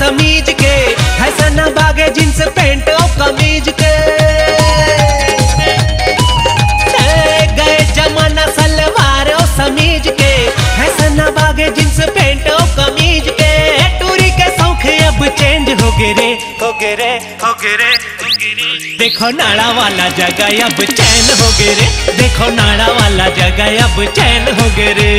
समीज के, फैशन बागे जींस पैंट और कमीज के। गए जमाना सलवार और समीज के, फैशन बागे जींस पैंट और कमीज के। टूरी के शौक अब चेंज हो गए रे, हो गए रे, हो गए रे। देखो नाड़ा वाला जगह अब चैन हो गए रे, देखो नाड़ा वाला जगह अब चैन हो गए रे।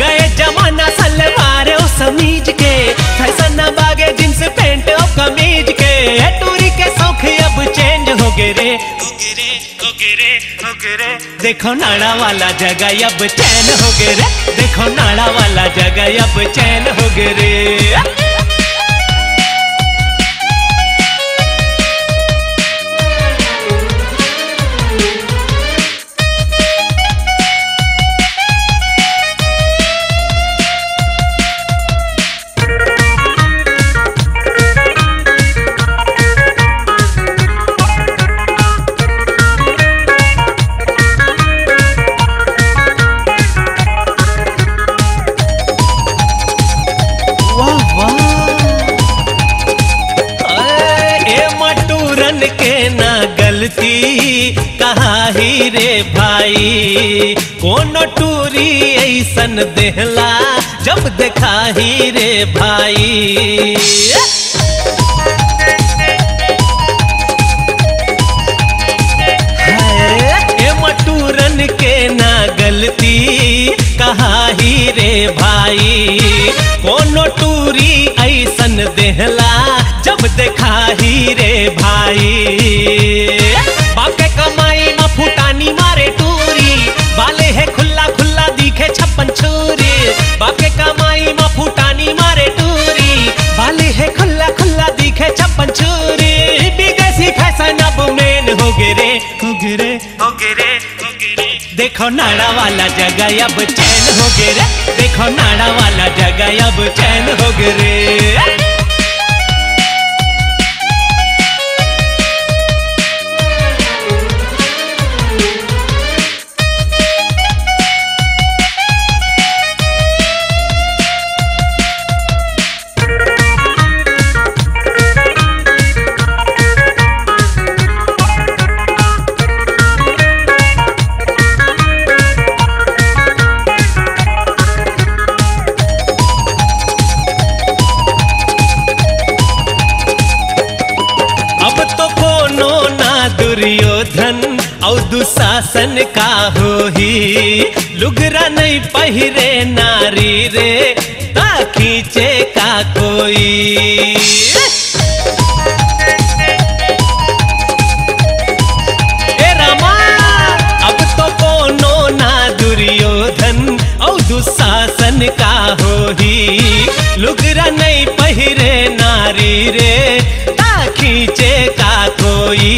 गए जमाना सलवार और समीज के, फैशन बागे जींस पैंट और कमीज के। टूरी के शौक अब चेंज हो गए रे, हो गए रे, हो गए रे, हो गए रे। देखो नाड़ा वाला जगह अब चैन हो गए रे, देखो नाड़ा वाला जगह अब चैन हो गए रे। के ना गलती कहा ही रे भाई, कोनो टूरी ऐसन देहला जब देखा ही रे भाई। मटूरन के ना गलती कहा ही रे भाई, कोनो टूरी ऐसन देहला जब देखा ही रे भाई। बाप के कमाई में फुटानी मारे टूरी, बाले है खुला खुला दिखे छप्पन छुरी। बाप के कमाई में फुटानी मारे टूरी, बाले है खुला खुला दिखे छप्पन छुरी। विदेशी फैशन अब मेन हो गए रे, हो गए रे, हो गए रे, हो गए रे। देखो नाड़ा वाला जगह अब चैन हो गए रे, देखो नाड़ा वाला जगह अब चैन हो गए रे। दुर्योधन और दुशासन का हो ही, लुगरा नहीं पहिरे नारी रे ता खींचे का कोई। ए रामा अब तो कोनो ना दुर्योधन और दुशासन का हो ही, लुगरा नहीं पहिरे नारी रे ता खींचे का कोई।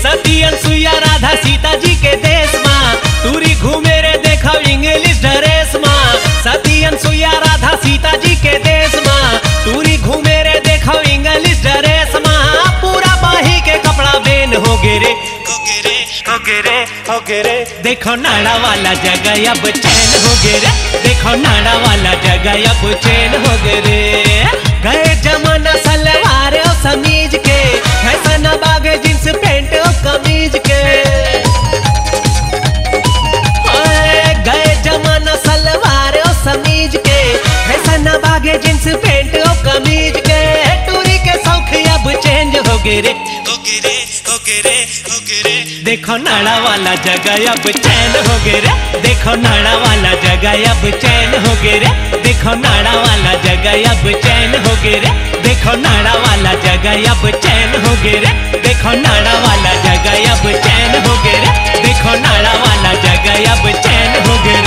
सती अनसुईया राधा सीता जी के देश माँ, टूरी घूमे रे देखो इंग्लिश ड्रेस माँ। सती अनसुईया राधा सीता जी के देश माँ, टूरी घूमे रे देखो इंग्लिश ड्रेस माँ। पूरा बाही के कपड़ा बेन हो गए रे, हो गए रे, हो गए रे, हो गए रे। देखो नाड़ा वाला जगह अब चैन हो गए रे, देखो नाड़ा वाला जगह अब चैन हो गए रे। गए जमाना सलवार और समीज के, फैशन बागे जींस पैंट और कमीज के। गए जमाना सलवार और समीज के, फैशन बागे जींस पैंट और कमीज के। टूरी के शौक अब चेंज हो गए रे, हो गए रे, हो गए रे, हो गए रे। देखो नाड़ा वाला जगह अब चैन हो गए रे, देखो नाड़ा वाला जगह अब चैन हो गए रे। देखो नाड़ा वाला जगह अब चैन हो गए रे, देखो नाड़ा वाला जगह अब चैन हो गए रे। देखो नाड़ा वाला जगह अब चैन हो गए रे, देखो नाड़ा वाला जगह अब चैन हो गए रे।